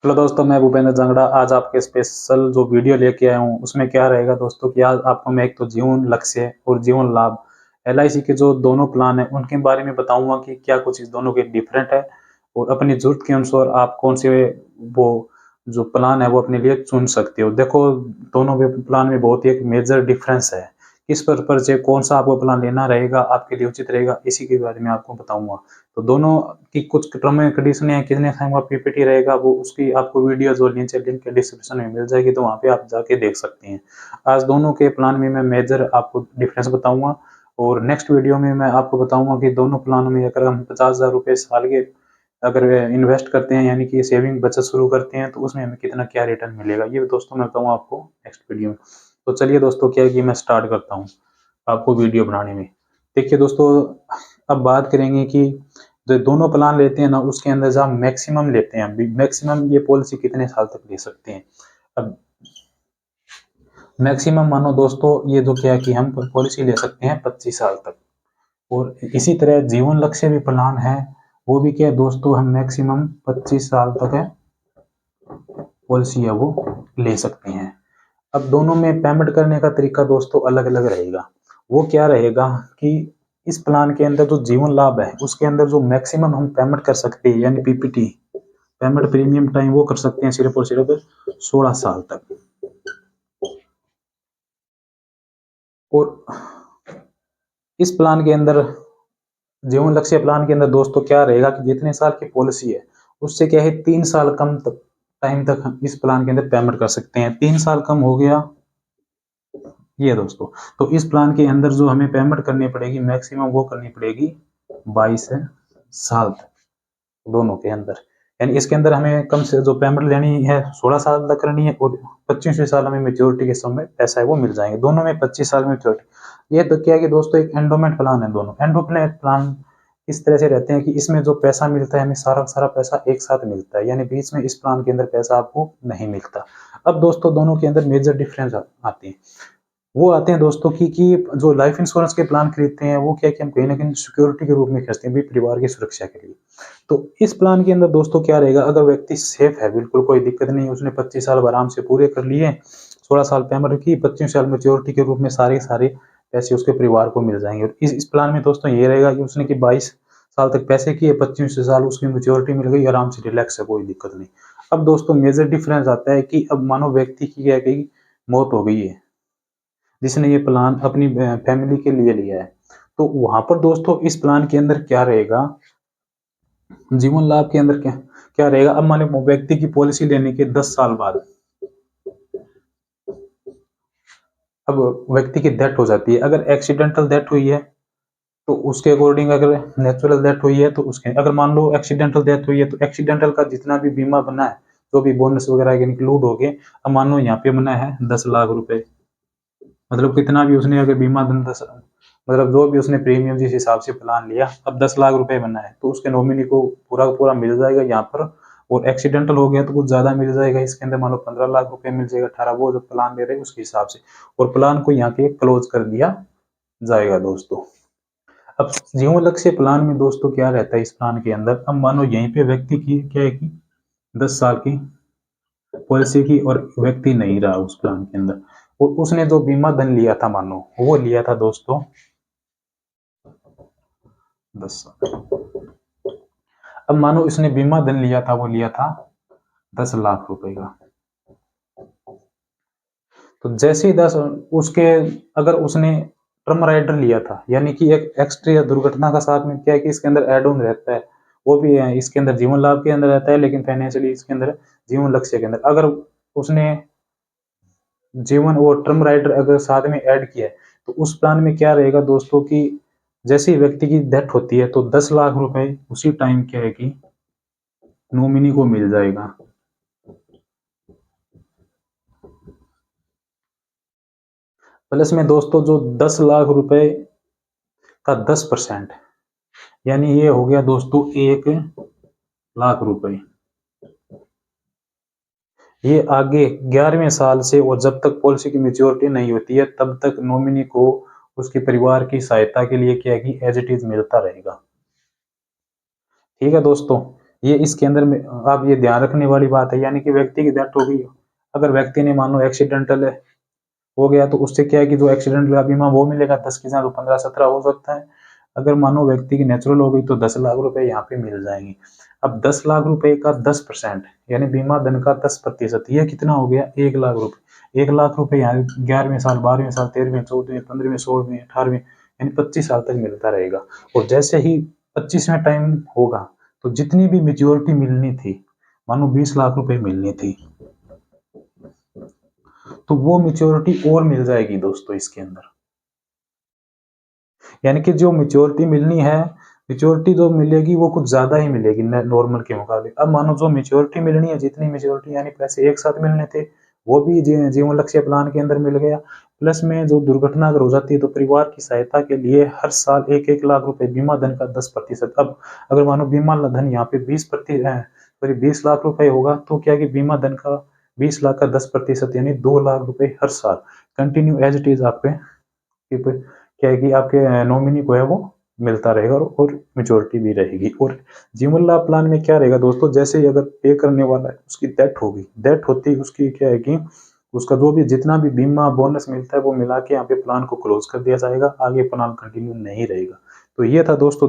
Hello दोस्तों, मैं भूपेंद्र जंगड़ा आज आपके स्पेशल जो वीडियो लेके आया हूँ उसमें क्या रहेगा दोस्तों कि आज आपको मैं एक तो जीवन लक्ष्य और जीवन लाभ एलआईसी के जो दोनों प्लान है उनके बारे में बताऊंगा कि क्या कुछ इस दोनों के डिफरेंट है और अपनी जरूरत के अनुसार आप कौन से वो जो प्लान है वो अपने लिए चुन सकते हो। देखो, दोनों प्लान में बहुत ही एक मेजर डिफरेंस है। किस पर से कौन सा आपको प्लान लेना रहेगा आपके लिए उचित रहेगा इसी के बारे में आपको बताऊंगा। तो दोनों की कुछ टर्म एंड कंडीशन है, कितने टाइम का पीपीटी रहेगा वो उसकी आपको वीडियो जो नीचे लिंक के डिस्क्रिप्शन में मिल जाएगी, तो वहाँ पे आप जाके देख सकते हैं। आज दोनों के प्लान में मैं मेजर आपको डिफरेंस बताऊंगा और नेक्स्ट वीडियो में मैं आपको बताऊंगा कि दोनों प्लानों में अगर हम 50,000 रुपये साल के अगर इन्वेस्ट करते हैं यानी कि सेविंग बचत शुरू करते हैं तो उसमें हमें कितना क्या रिटर्न मिलेगा, ये दोस्तों मैं बताऊंगा आपको नेक्स्ट वीडियो में। तो चलिए दोस्तों, क्या है कि मैं स्टार्ट करता हूँ आपको वीडियो बनाने में। देखिए दोस्तों, अब बात करेंगे कि जो दोनों प्लान लेते हैं ना उसके अंदर जहाँ मैक्सिमम लेते हैं, मैक्सिमम ये पॉलिसी कितने साल तक ले सकते हैं। अब मैक्सिमम मानो दोस्तों ये जो क्या है कि हम पॉलिसी ले सकते हैं 25 साल तक। और इसी तरह जीवन लक्ष्य भी प्लान है, वो भी क्या है दोस्तों, हम मैक्सिमम 25 साल तक है पॉलिसी है वो ले सकते हैं। अब दोनों में पेमेंट करने का तरीका दोस्तों अलग अलग रहेगा। वो क्या रहेगा कि इस प्लान के अंदर जो जीवन लाभ है उसके अंदर जो मैक्सिमम हम पेमेंट कर सकते हैं यानी पीपीटी पेमेंट प्रीमियम टाइम वो कर सकते हैं सिर्फ और सिर्फ 16 साल तक। और इस प्लान के अंदर जीवन लक्ष्य प्लान के अंदर दोस्तों क्या रहेगा कि जितने साल की पॉलिसी है उससे क्या है 3 साल कम तक टाइम तक हम इस प्लान के अंदर पेमेंट कर सकते हैं। 3 साल कम हो गया ये दोस्तों। तो इस प्लान के अंदर जो हमें पेमेंट करनी पड़ेगी मैक्सिमम वो करनी पड़ेगी 22 साल तक दोनों के अंदर। यानी इसके अंदर हमें कम से जो पेमेंट लेनी है 16 साल तक करनी है और 25वें साल हमें मेच्योरिटी के समय पैसा है वो मिल जाएंगे। दोनों में 25 साल में मेच्योरिटी। ये तो क्या है कि दोस्तों एक एंडोमेंट प्लान है। दोनों एंडोमेंट प्लान इस तरह से रहते हैं कि इसमें जो पैसा मिलता है हमें सारा सारा पैसा एक साथ मिलता है, यानी बीच में इस प्लान के अंदर पैसा आपको नहीं मिलता। अब दोस्तों दोनों के अंदर मेजर डिफरेंस आते हैं। वो आते हैं दोस्तों कि जो लाइफ इंश्योरेंस के प्लान खरीदते हैं वो क्या कि हम कहीं ना कहीं सिक्योरिटी के रूप में खरीदते हैं भी परिवार की सुरक्षा के लिए। तो इस प्लान के अंदर दोस्तों क्या रहेगा, अगर व्यक्ति सेफ है बिल्कुल कोई दिक्कत नहीं, उसने 25 साल आराम से पूरे कर लिए, 16 साल पेमेंट की, 25 साल मेच्योरिटी के रूप में सारे सारे पैसे उसके परिवार को मिल जाएंगे। और इस प्लान में दोस्तों ये रहेगा कि उसने कि 22 साल तक पैसे किए, 25 साल उसकी मेच्योरिटी मिल गई, आराम से रिलैक्स है, कोई दिक्कत नहीं। अब दोस्तों मेजर डिफरेंस आता है कि अब मानो व्यक्ति की क्या है कि मौत हो गई है जिसने ये प्लान अपनी फैमिली के लिए लिया है, तो वहां पर दोस्तों इस प्लान के अंदर क्या रहेगा, जीवन लाभ के अंदर क्या क्या रहेगा। अब माने व्यक्ति की पॉलिसी लेने के 10 साल बाद अब व्यक्ति की डेथ हो जाती है। अगर एक्सीडेंटल डेथ हुई है तो उसके अकॉर्डिंग, अगर नेचुरल डेथ हुई है तो उसके, अगर मान लो एक्सीडेंटल डेथ हुई है तो एक्सीडेंटल का जितना भी बीमा बना है जो भी बोनस वगैरह इंक्लूड हो गए। अब मान लो यहाँ पे बना है 10 लाख रुपए, मतलब कितना भी उसने अगर बीमा धन 10 मतलब जो भी उसने प्रीमियम जिस हिसाब से प्लान लिया, अब 10 लाख रुपए बना है तो उसके नॉमिनी को पूरा पूरा मिल जाएगा यहाँ पर। और एक्सीडेंटल हो गया तो कुछ ज्यादा मिल जाएगा, इसके अंदर मान लो 15 लाख रुपए मिल जाएगा, 18 वो जो प्लान ले रहे हैं उसके हिसाब से। और प्लान को यहाँ पे क्लोज कर दिया जाएगा दोस्तों। अब जीवन लक्ष्य प्लान में दोस्तों क्या रहता है इस प्लान के अंदर, अब मानो यहीं पे व्यक्ति की क्या है कि 10 साल की पॉलिसी की और व्यक्ति नहीं रहा उस प्लान के अंदर, और उसने जो बीमा धन लिया था मानो वो लिया था दोस्तों 10 साल। अब मानो इसने बीमा धन लिया था वो लिया था 10 लाख रुपए का। तो जैसे ही 10 उसके, अगर उसने टर्म राइडर लिया था यानी कि एक एक्स्ट्रा दुर्घटना का साथ में क्या है कि इसके अंदर एड ऑन रहता है, वो भी है इसके अंदर जीवन लाभ के अंदर रहता है लेकिन फाइनेंशियली इसके अंदर जीवन लक्ष्य के अंदर अगर उसने जीवन और टर्म राइडर अगर साथ में ऐड किया है तो उस प्लान में क्या रहेगा दोस्तों कि जैसे ही व्यक्ति की डेथ होती है तो 10 लाख रुपए उसी टाइम क्या है कि नॉमिनी को मिल जाएगा। प्लस में दोस्तों जो 10 लाख रुपए का 10% यानी ये हो गया दोस्तों 1 लाख रुपए। ये आगे 11वें साल से और जब तक पॉलिसी की मेच्योरिटी नहीं होती है तब तक नॉमिनी को उसके परिवार की सहायता के लिए क्या है कि एज इट इज मिलता रहेगा। ठीक है दोस्तों, ये इसके अंदर में आप ये ध्यान रखने वाली बात है, यानी कि व्यक्ति की डेथ हो गई, अगर व्यक्ति ने मानो एक्सीडेंटल हो गया तो उससे क्या है कि जो एक्सीडेंटल का बीमा वो मिलेगा 10 की जगह तो 15-17 हो सकता है। अगर मानो व्यक्ति की नेचुरल हो गई तो 10 लाख रुपए यहाँ पे मिल जाएंगे। अब 10 लाख रुपए का 10% यानी बीमा धन का 10%, ये कितना हो गया? 1 लाख रुपए। 1 लाख रुपए यहाँ 11वें साल, 12वें साल, 13वें, 14वें, 15वें, 16वें, 18वें यानी 25 साल तक मिलता रहेगा। और जैसे ही 25वें टाइम होगा तो जितनी भी मेच्योरिटी मिलनी थी, मानो 20 लाख रुपए मिलनी थी, तो वो मेच्योरिटी और मिल जाएगी दोस्तों इसके अंदर। यानी कि जो मेच्योरिटी मिलनी है, मेच्योरिटी जो मिलेगी वो कुछ ज्यादा ही मिलेगी नॉर्मल के मुकाबले। अब मानो जो मेच्योरिटी मिलनी है, जितनी मेच्योरिटी यानी पैसे एक साथ मिलने थे, वो भी जीवन लक्ष्य प्लान के अंदर मिल गया। प्लस में जो दुर्घटना अगर हो जाती है तो परिवार की सहायता के लिए हर साल 1-1 लाख रुपए बीमा धन का 10%। अब अगर मानो बीमा धन यहाँ पे 20 लाख रुपए होगा तो क्या कि बीमा धन का 20 लाख का 10% यानी 2 लाख रुपए हर साल कंटिन्यू एज इट इज आप पे क्या है कि आपके नॉमिनी को है वो मिलता रहेगा, और मेच्योरिटी भी रहेगी। और जीवन लाभ प्लान में क्या रहेगा दोस्तों, जैसे ही अगर पे करने वाला है उसकी डेथ होगी, डेथ होती ही उसकी क्या है कि उसका जो भी जितना भी बीमा बोनस मिलता है वो मिला के यहाँ पे प्लान को क्लोज कर दिया जाएगा, आगे प्लान कंटिन्यू नहीं रहेगा। तो ये था दोस्तों